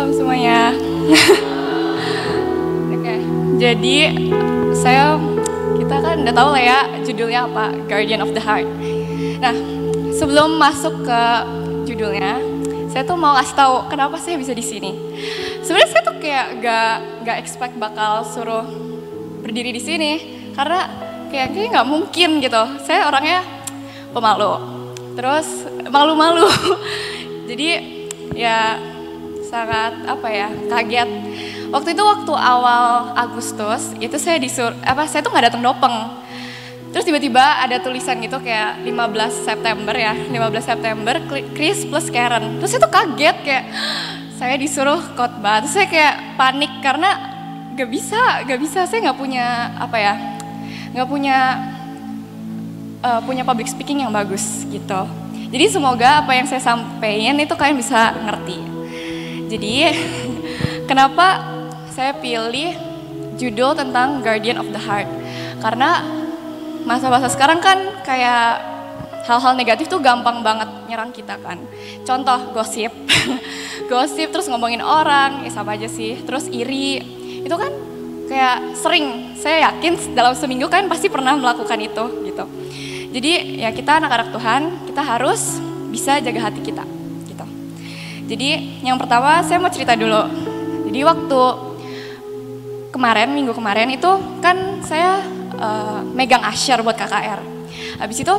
Shalom semuanya. Oke, jadi kita kan udah tahu lah ya judulnya apa, Guardian of the Heart. Nah, sebelum masuk ke judulnya, saya tuh mau kasih tahu kenapa saya bisa di sini. Sebenarnya saya tuh kayak gak expect bakal suruh berdiri di sini, karena kayaknya nggak mungkin gitu. Saya orangnya pemalu, terus malu-malu. Jadi ya sangat kaget. Waktu awal Agustus itu saya saya tuh nggak datang dopeng. Terus tiba-tiba ada tulisan gitu kayak 15 September Chris plus Karen. Terus saya tuh kaget kayak saya disuruh khotbah. Terus saya kayak panik karena gak bisa saya nggak punya public speaking yang bagus gitu. Jadi semoga apa yang saya sampaikan itu kalian bisa ngerti. Jadi kenapa saya pilih judul tentang Guardian of the Heart? Karena masa-masa sekarang kan kayak hal-hal negatif tuh gampang banget nyerang kita kan. Contoh gosip, gosip terus ngomongin orang, ya sama aja sih. Terus iri, itu kan kayak sering. Saya yakin dalam seminggu kalian pasti pernah melakukan itu gitu. Jadi ya kita anak-anak Tuhan, kita harus bisa jaga hati kita. Jadi yang pertama saya mau cerita dulu. Jadi waktu minggu kemarin itu kan saya megang usher buat KKR. Habis itu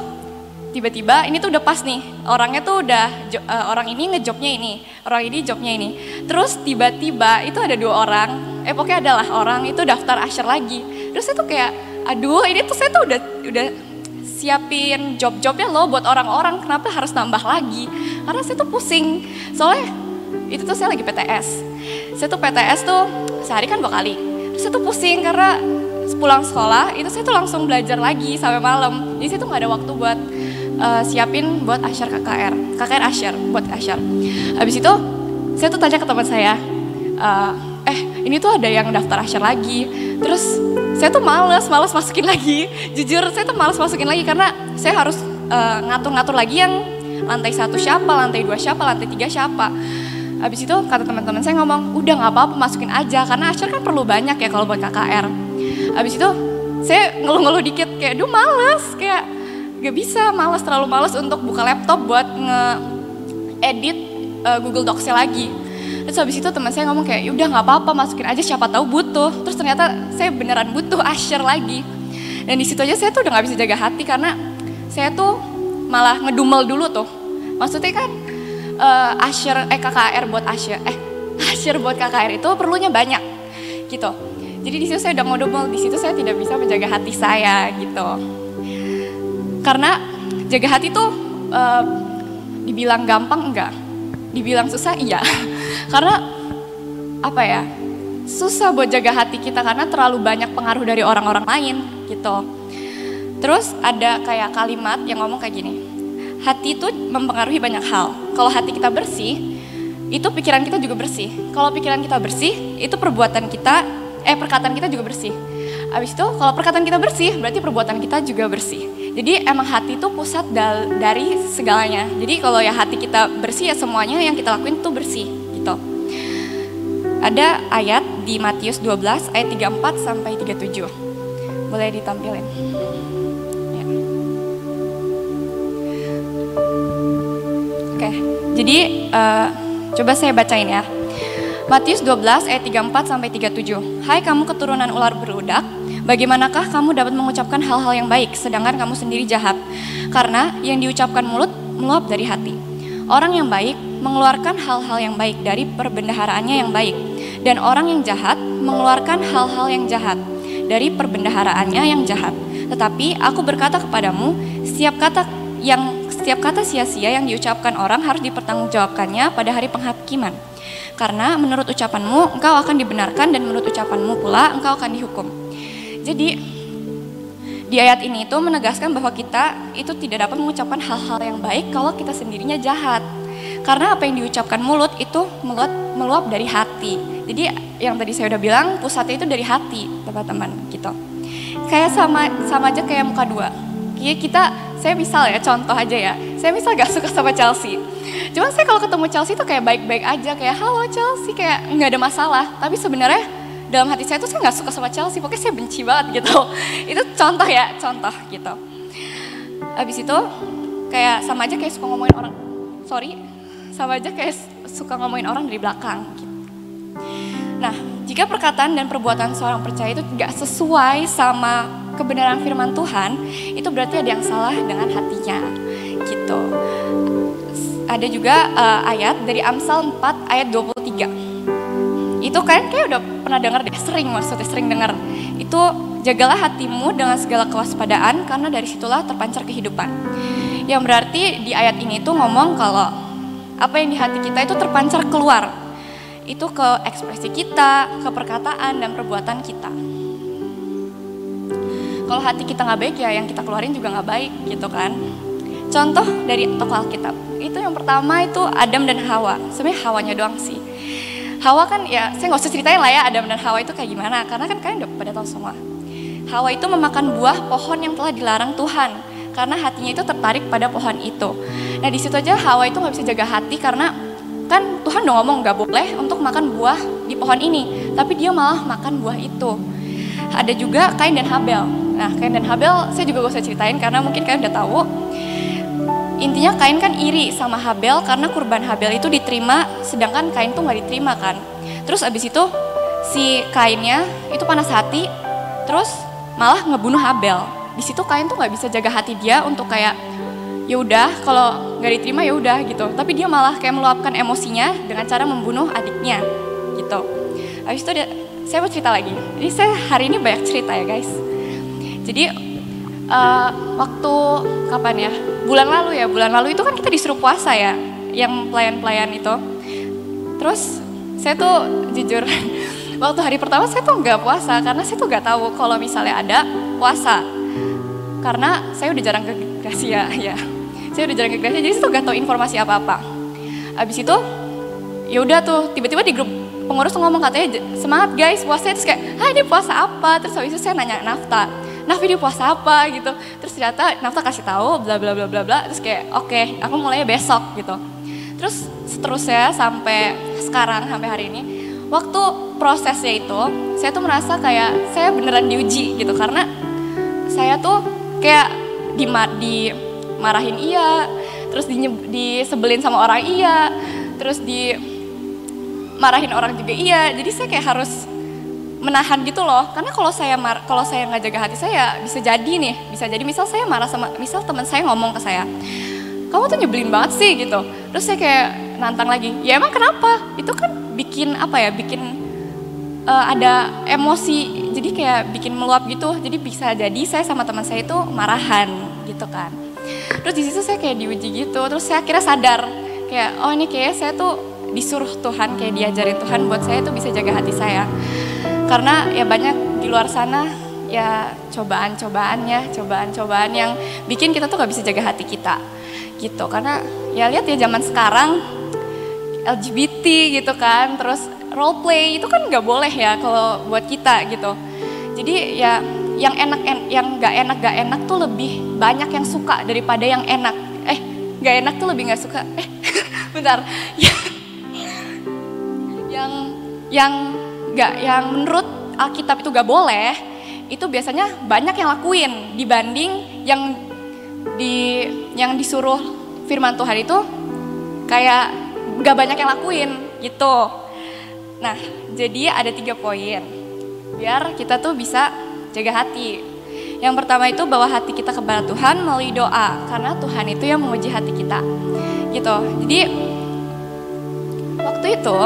tiba-tiba ini tuh udah pas nih, orangnya tuh udah orang ini ngejobnya ini, orang ini jobnya ini. Terus tiba-tiba itu ada 2 orang, pokoknya adalah orang itu daftar usher lagi. Terus saya tuh kayak, aduh ini tuh saya tuh udah siapin job-jobnya loh buat orang-orang, kenapa harus nambah lagi? Karena saya tuh pusing, soalnya itu tuh saya lagi PTS. Saya tuh PTS tuh sehari kan 2 kali. Terus saya tuh pusing karena pulang sekolah itu saya tuh langsung belajar lagi sampai malam. Jadi saya tuh gak ada waktu buat siapin buat usher KKR usher, buat usher. Habis itu saya tuh tanya ke teman saya, ini tuh ada yang daftar usher lagi. Terus saya tuh males masukin lagi. Jujur saya tuh males masukin lagi karena saya harus ngatur-ngatur lagi yang lantai 1 siapa, lantai 2 siapa, lantai 3 siapa. Habis itu kata teman-teman saya ngomong, udah gak apa-apa masukin aja karena usher kan perlu banyak ya kalau buat KKR. Habis itu saya ngeluh-ngeluh dikit kayak, duh males, kayak gak bisa, terlalu males untuk buka laptop buat nge-edit Google Docs-nya lagi. Terus habis itu teman saya ngomong kayak, udah gak apa-apa masukin aja siapa tahu butuh. Terus ternyata saya beneran butuh usher lagi. Dan di situ aja saya tuh udah gak bisa jaga hati karena saya tuh malah ngedumel dulu tuh. Maksudnya kan KKR buat usher buat KKR itu perlunya banyak gitu. Jadi di situ saya udah ngedumel, di situ saya tidak bisa menjaga hati saya gitu. Karena jaga hati tuh dibilang gampang enggak, dibilang susah iya. Karena susah buat jaga hati kita karena terlalu banyak pengaruh dari orang-orang lain gitu. Terus ada kayak kalimat yang ngomong kayak gini, hati itu mempengaruhi banyak hal. Kalau hati kita bersih, itu pikiran kita juga bersih. Kalau pikiran kita bersih, itu perkataan kita juga bersih. Habis itu kalau perkataan kita bersih, berarti perbuatan kita juga bersih. Jadi emang hati itu pusat dari segalanya. Jadi kalau ya hati kita bersih ya semuanya yang kita lakuin tuh bersih gitu. Ada ayat di Matius 12 ayat 34 sampai 37. Boleh ditampilin. Ya. Oke, jadi coba saya bacain ya. Matius 12 ayat 34 sampai 37. Hai kamu keturunan ular beludak, bagaimanakah kamu dapat mengucapkan hal-hal yang baik sedangkan kamu sendiri jahat? Karena yang diucapkan mulut meluap dari hati. Orang yang baik mengeluarkan hal-hal yang baik dari perbendaharaannya yang baik, dan orang yang jahat mengeluarkan hal-hal yang jahat dari perbendaharaannya yang jahat. Tetapi aku berkata kepadamu, setiap kata sia-sia yang diucapkan orang harus dipertanggungjawabkannya pada hari penghakiman. Karena menurut ucapanmu engkau akan dibenarkan dan menurut ucapanmu pula engkau akan dihukum. Jadi di ayat ini itu menegaskan bahwa kita itu tidak dapat mengucapkan hal-hal yang baik kalau kita sendirinya jahat. Karena apa yang diucapkan mulut itu meluap dari hati. Jadi yang tadi saya udah bilang pusatnya itu dari hati, teman-teman gitu. Kayak sama aja kayak muka dua. Saya misal ya, contoh aja ya. saya misal gak suka sama Chelsea. Cuman saya kalau ketemu Chelsea tuh kayak baik-baik aja, kayak halo Chelsea, kayak nggak ada masalah. Tapi sebenarnya dalam hati saya tuh saya nggak suka sama Chelsea, pokoknya saya benci banget gitu. Itu contoh ya, contoh gitu. Habis itu kayak sama aja kayak suka ngomongin orang, sama aja kayak suka ngomongin orang dari belakang gitu. Nah, jika perkataan dan perbuatan seorang percaya itu gak sesuai sama kebenaran firman Tuhan, itu berarti ada yang salah dengan hatinya gitu. Ada juga ayat dari Amsal 4 ayat 23. Itu kan kayak udah pernah dengar deh, sering dengar. Itu jagalah hatimu dengan segala kewaspadaan karena dari situlah terpancar kehidupan. Yang berarti di ayat ini tuh ngomong kalau apa yang di hati kita itu terpancar keluar. Itu ke ekspresi kita, ke perkataan dan perbuatan kita. Kalau hati kita nggak baik ya yang kita keluarin juga nggak baik gitu kan. Contoh dari tokoh Alkitab, itu yang pertama itu Adam dan Hawa. Sebenarnya Hawanya doang sih. Hawa kan ya saya nggak usah ceritain lah ya Adam dan Hawa itu kayak gimana, karena kan kalian udah pada tahu semua. Hawa itu memakan buah pohon yang telah dilarang Tuhan karena hatinya itu tertarik pada pohon itu. Nah di situ aja Hawa itu nggak bisa jaga hati karena kan Tuhan udah ngomong gak boleh untuk makan buah di pohon ini, tapi dia malah makan buah itu. Ada juga Kain dan Habel. Nah Kain dan Habel saya juga gak usah ceritain karena mungkin kalian udah tahu. Intinya Kain kan iri sama Habel karena kurban Habel itu diterima, sedangkan Kain tuh gak diterima kan. Terus abis itu si Kainnya itu panas hati, terus malah ngebunuh Habel. Di situ Kain tuh gak bisa jaga hati dia untuk kayak ya udah kalau nggak diterima ya udah gitu, tapi dia malah kayak meluapkan emosinya dengan cara membunuh adiknya gitu. Habis itu saya mau cerita lagi, jadi saya hari ini banyak cerita ya guys. Jadi waktu kapan ya, bulan lalu itu kan kita disuruh puasa ya, yang pelayan-pelayan itu. Terus saya tuh jujur waktu hari pertama saya tuh nggak puasa karena saya tuh nggak tahu kalau misalnya ada puasa, karena saya udah jarang ke Gracia ya. Saya udah jarang ke gereja, jadi saya tuh gak tahu informasi apa-apa. Abis itu, ya udah tuh tiba-tiba di grup pengurus tuh ngomong katanya semangat guys puasa, terus kayak, ini puasa apa? Terus habis itu saya nanya Nafta, ini puasa apa gitu. Terus ternyata Nafta kasih tahu bla bla bla bla bla. Terus kayak oke, aku mulainya besok gitu. Terus seterusnya sampai sekarang sampai hari ini, waktu prosesnya itu saya tuh merasa kayak saya beneran diuji gitu karena saya tuh kayak dimarahin iya, terus disebelin sama orang iya, terus dimarahin orang juga iya. Jadi saya kayak harus menahan gitu loh, karena kalau saya nggak jaga hati saya bisa jadi misal saya marah sama teman saya ngomong ke saya, kamu tuh nyebelin banget sih gitu. Terus saya kayak nantang lagi, ya emang kenapa? Itu kan bikin ada emosi, jadi kayak bikin meluap gitu. Jadi bisa jadi saya sama teman saya itu marahan gitu kan. Terus di situ saya kayak diuji gitu. Terus saya akhirnya sadar kayak ini kayak saya tuh disuruh Tuhan, kayak diajarin Tuhan buat saya tuh bisa jaga hati saya. Karena ya banyak di luar sana ya cobaan-cobaan yang bikin kita tuh gak bisa jaga hati kita gitu. Karena ya lihat ya zaman sekarang LGBT gitu kan, terus role play itu kan nggak boleh ya kalau buat kita gitu. Jadi ya yang gak enak tuh lebih banyak yang suka daripada yang enak. Gak enak tuh lebih nggak suka. Bentar. yang menurut Alkitab itu gak boleh, itu biasanya banyak yang lakuin dibanding yang disuruh firman Tuhan itu kayak gak banyak yang lakuin gitu. Nah, jadi ada 3 poin biar kita tuh bisa jaga hati. Yang pertama itu bawa hati kita kepada Tuhan melalui doa, karena Tuhan itu yang menguji hati kita gitu. Jadi waktu itu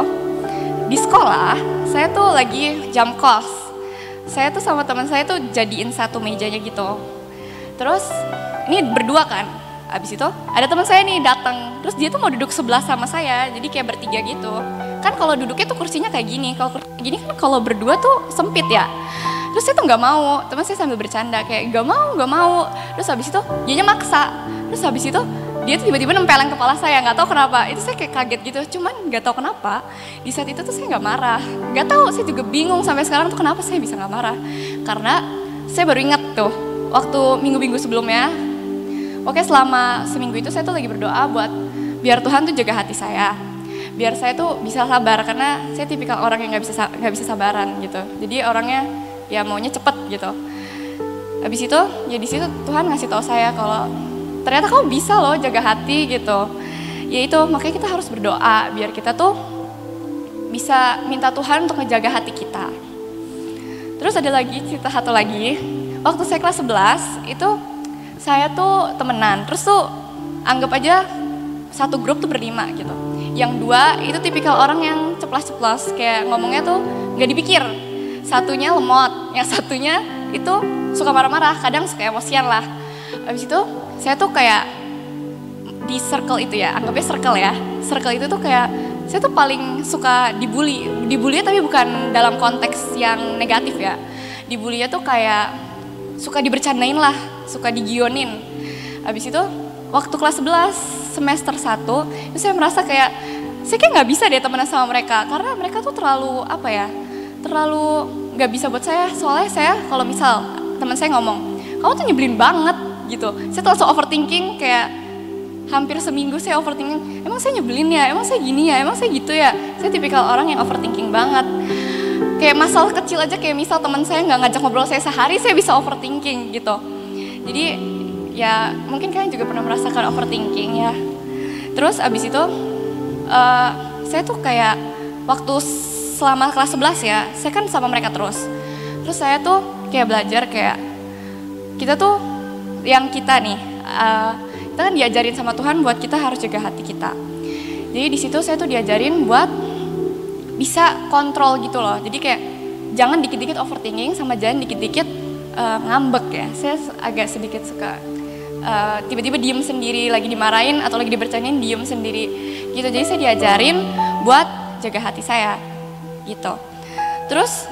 di sekolah saya tuh lagi jam kos, saya tuh sama teman saya tuh jadiin satu mejanya gitu. Terus ini berdua kan, abis itu ada teman saya nih datang, terus dia tuh mau duduk sebelah sama saya, jadi kayak bertiga gitu. Kan kalau duduknya tuh kursinya kayak gini, kalau gini kan kalau berdua tuh sempit ya. Terus saya tuh nggak mau, teman saya sambil bercanda kayak nggak mau. Terus habis itu dianya maksa. Terus habis itu dia tuh tiba-tiba nempelin kepala saya, nggak tahu kenapa. Itu saya kayak kaget gitu, cuman nggak tahu kenapa. Di saat itu tuh saya nggak marah, nggak tahu. Saya juga bingung sampai sekarang tuh kenapa saya bisa nggak marah. Karena saya baru ingat tuh waktu minggu-minggu sebelumnya, Oke, selama seminggu itu saya tuh lagi berdoa buat biar Tuhan tuh jaga hati saya, biar saya tuh bisa sabar karena saya tipikal orang yang nggak bisa sabaran gitu. Jadi orangnya ya maunya cepet gitu. Habis itu ya di situ Tuhan ngasih tahu saya kalau ternyata kamu bisa loh jaga hati gitu. Ya itu makanya kita harus berdoa biar kita tuh bisa minta Tuhan untuk ngejaga hati kita. Terus ada lagi cerita satu lagi, waktu saya kelas 11 itu saya tuh temenan, terus tuh anggap aja satu grup tuh berlima gitu. Yang dua itu tipikal orang yang ceplas-ceplos, kayak ngomongnya tuh gak dipikir. Satunya lemot, yang satunya itu suka marah-marah, kadang suka emosian lah. Habis itu saya tuh kayak di circle itu ya, anggapnya circle ya. Circle itu tuh kayak saya tuh paling suka dibully. Dibully tapi bukan dalam konteks yang negatif ya. Dibully tuh kayak suka dibercandain lah, suka digionin. Habis itu waktu kelas 11 semester 1 itu saya merasa kayak saya kayak nggak bisa deh temenan sama mereka karena mereka tuh terlalu apa ya, terlalu nggak bisa buat saya. Soalnya saya kalau misal teman saya ngomong kamu tuh nyebelin banget gitu, saya tuh langsung overthinking, kayak hampir seminggu saya overthinking, emang saya nyebelin ya, emang saya gini ya, emang saya gitu ya. Saya tipikal orang yang overthinking banget. Kayak masalah kecil aja, kayak misal teman saya nggak ngajak ngobrol saya sehari, saya bisa overthinking gitu. Jadi ya mungkin kalian juga pernah merasakan overthinking ya. Terus abis itu saya tuh kayak waktu selama kelas 11 ya, saya kan sama mereka terus. Terus saya tuh kayak belajar kayak kita tuh yang kita nih, kita kan diajarin sama Tuhan buat kita harus jaga hati kita. Jadi di situ saya tuh diajarin buat bisa kontrol gitu loh. Jadi kayak jangan dikit-dikit overthinking sama jangan dikit-dikit ngambek ya. Saya agak sedikit suka tiba-tiba diem sendiri, lagi dimarahin atau lagi dibercandain diem sendiri gitu. Jadi saya diajarin buat jaga hati saya gitu. Terus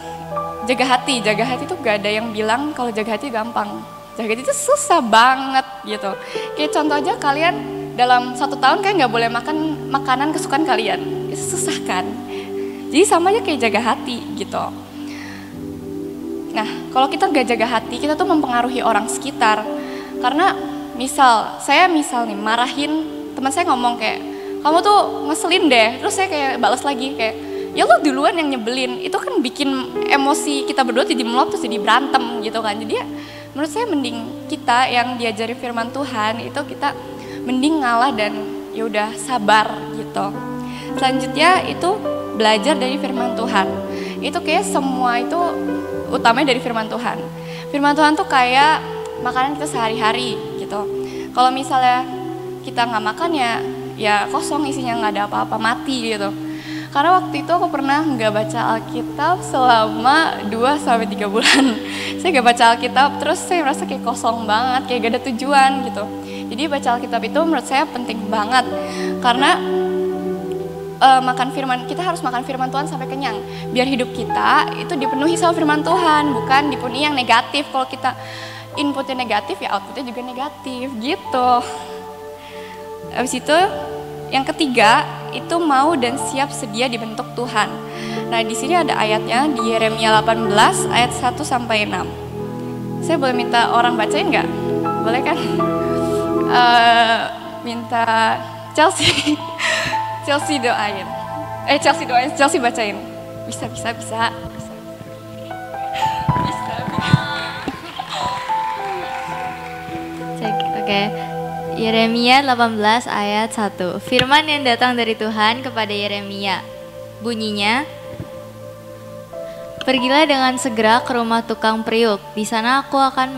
jaga hati tuh gak ada yang bilang kalau jaga hati gampang. Jaga hati itu susah banget gitu. Kayak contoh aja, kalian dalam 1 tahun kayak gak boleh makan makanan kesukaan kalian. Itu susah kan? Jadi sama aja kayak jaga hati gitu. Nah, kalau kita gak jaga hati, kita tuh mempengaruhi orang sekitar. Karena saya misal nih marahin teman saya, ngomong kayak kamu tuh ngeselin deh. Terus saya kayak balas lagi kayak ya lu duluan yang nyebelin. Itu kan bikin emosi kita berdua jadi meluap terus jadi berantem gitu kan. Jadi ya menurut saya mending kita yang diajari firman Tuhan itu kita mending ngalah dan ya udah sabar gitu. Selanjutnya itu belajar dari firman Tuhan. Itu kayak semua itu utamanya dari firman Tuhan. Firman Tuhan tuh kayak makanan kita sehari-hari gitu. Kalau misalnya kita nggak makan ya kosong isinya, nggak ada apa-apa, mati gitu. Karena waktu itu aku pernah nggak baca Alkitab selama 2-3 bulan. Saya nggak baca Alkitab, terus saya merasa kayak kosong banget, kayak gak ada tujuan gitu. Jadi baca Alkitab itu menurut saya penting banget. Karena kita harus makan firman Tuhan sampai kenyang. Biar hidup kita itu dipenuhi sama firman Tuhan, bukan dipenuhi yang negatif. Kalau kita inputnya negatif ya outputnya juga negatif gitu. Habis itu yang ketiga itu mau dan siap sedia dibentuk Tuhan. Nah di sini ada ayatnya di Yeremia 18 ayat 1 sampai 6. Saya boleh minta orang bacain nggak? Boleh kan? Minta Chelsea. Chelsea doain. Chelsea bacain. Bisa. Oke. Yeremia 18 ayat 1. Firman yang datang dari Tuhan kepada Yeremia. Bunyinya, pergilah dengan segera ke rumah tukang periuk. Di sana aku akan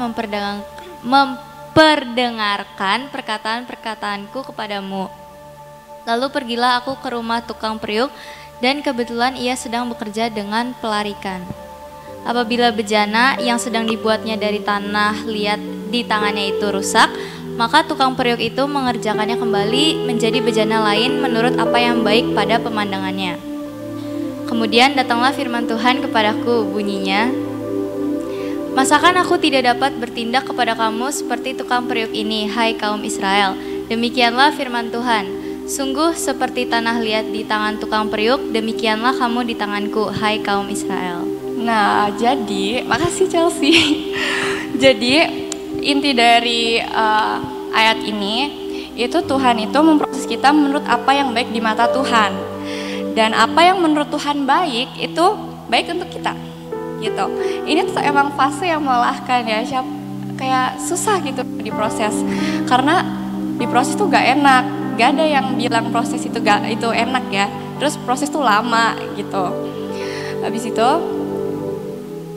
memperdengarkan perkataan-perkataanku kepadamu. Lalu pergilah aku ke rumah tukang periuk, dan kebetulan ia sedang bekerja dengan pelarikan. Apabila bejana yang sedang dibuatnya dari tanah liat di tangannya itu rusak, maka tukang periuk itu mengerjakannya kembali menjadi bejana lain menurut apa yang baik pada pemandangannya. Kemudian datanglah firman Tuhan kepadaku, bunyinya, masakan aku tidak dapat bertindak kepada kamu seperti tukang periuk ini, hai kaum Israel? Demikianlah firman Tuhan, sungguh seperti tanah liat di tangan tukang periuk, demikianlah kamu di tanganku, hai kaum Israel. Nah jadi, makasih Chelsea. Jadi inti dari ayat ini, itu Tuhan itu memproses kita menurut apa yang baik di mata Tuhan. Dan apa yang menurut Tuhan baik, itu baik untuk kita. Gitu. Ini tuh emang fase yang melelahkan ya, kayak susah gitu diproses. Karena diproses tuh gak enak, gak ada yang bilang proses itu enak ya. Terus proses tuh lama gitu. Habis itu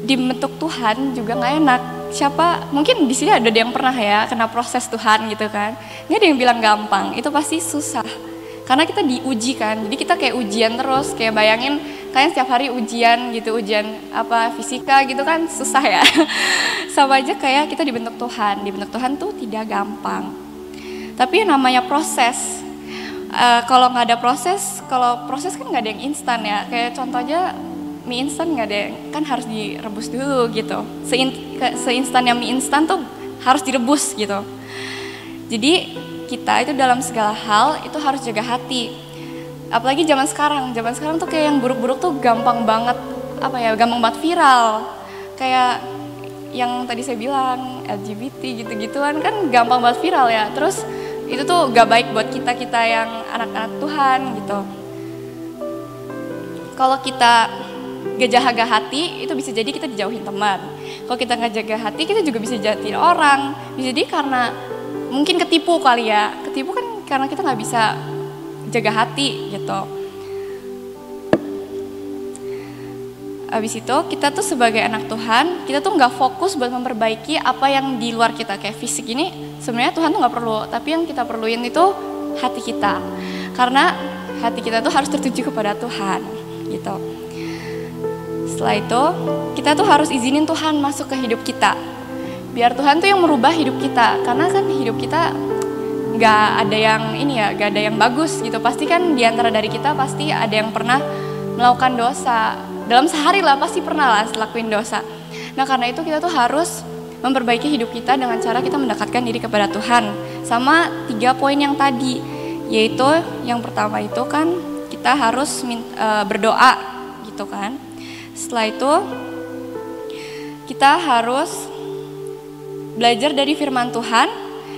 dibentuk Tuhan juga nggak enak. Mungkin di sini ada yang pernah ya kena proses Tuhan gitu kan. Nggak ada yang bilang gampang, itu pasti susah. Karena kita diuji kan, jadi kita kayak ujian terus. Kayak bayangin kalian setiap hari ujian gitu, ujian fisika gitu kan, susah ya. Sama aja kayak kita dibentuk Tuhan tuh tidak gampang. Tapi namanya proses. Kalau nggak ada proses, kalau proses kan nggak ada yang instan ya. Kayak contohnya mie instan nggak ada, kan harus direbus dulu gitu. Seinstan yang mie instan tuh harus direbus gitu. Jadi kita itu dalam segala hal itu harus jaga hati. Apalagi zaman sekarang tuh kayak yang buruk-buruk tuh gampang banget gampang banget viral. Kayak yang tadi saya bilang LGBT gitu-gituan kan gampang banget viral ya. Terus itu tuh gak baik buat kita yang anak-anak Tuhan gitu. Kalau kita gak jaga hati, itu bisa jadi kita dijauhin teman. Kalau kita gak jaga hati, kita juga bisa jahatin orang. Bisa jadi karena mungkin ketipu kali ya. Ketipu kan karena kita gak bisa jaga hati gitu. Abis itu kita tuh sebagai anak Tuhan, kita tuh gak fokus buat memperbaiki apa yang di luar kita. Kayak fisik ini sebenarnya Tuhan tuh gak perlu, tapi yang kita perluin itu hati kita. Karena hati kita tuh harus tertuju kepada Tuhan gitu. Setelah itu kita tuh harus izinin Tuhan masuk ke hidup kita. Biar Tuhan tuh yang merubah hidup kita. Karena kan hidup kita gak ada yang gak ada yang bagus gitu. Pasti kan diantara dari kita pasti ada yang pernah melakukan dosa. Dalam sehari lah pasti pernah lah lakuin dosa. Nah karena itu kita tuh harus memperbaiki hidup kita dengan cara kita mendekatkan diri kepada Tuhan. Sama 3 poin yang tadi, yaitu yang pertama itu kan kita harus berdoa gitu kan. Setelah itu kita harus belajar dari firman Tuhan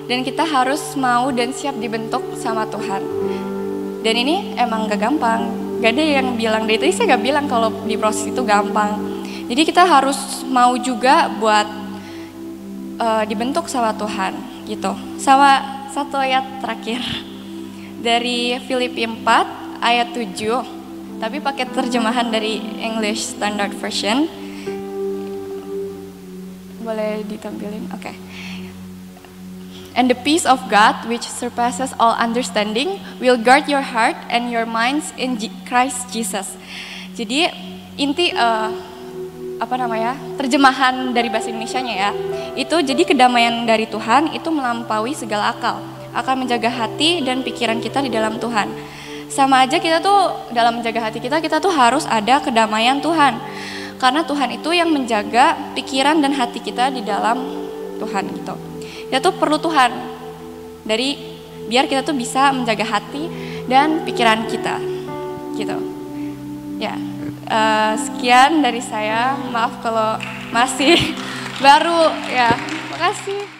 dan kita harus mau dan siap dibentuk sama Tuhan. Dan ini emang gak gampang. Gak ada yang bilang, dari tadi saya gak bilang kalau di proses itu gampang. Jadi kita harus mau juga buat dibentuk sama Tuhan gitu. Sama satu ayat terakhir dari Filipi 4 ayat 7. Tapi pakai terjemahan dari English Standard Version. Boleh ditampilin? Oke. And the peace of God, which surpasses all understanding, will guard your heart and your minds in Christ Jesus. Jadi inti terjemahan dari bahasa Indonesianya ya. Itu jadi kedamaian dari Tuhan itu melampaui segala akal, akan menjaga hati dan pikiran kita di dalam Tuhan. Sama aja kita tuh dalam menjaga hati kita tuh harus ada kedamaian Tuhan. Karena Tuhan itu yang menjaga pikiran dan hati kita di dalam Tuhan gitu. Kita tuh perlu Tuhan biar kita tuh bisa menjaga hati dan pikiran kita gitu. Ya, sekian dari saya. Maaf kalau masih baru ya. Makasih.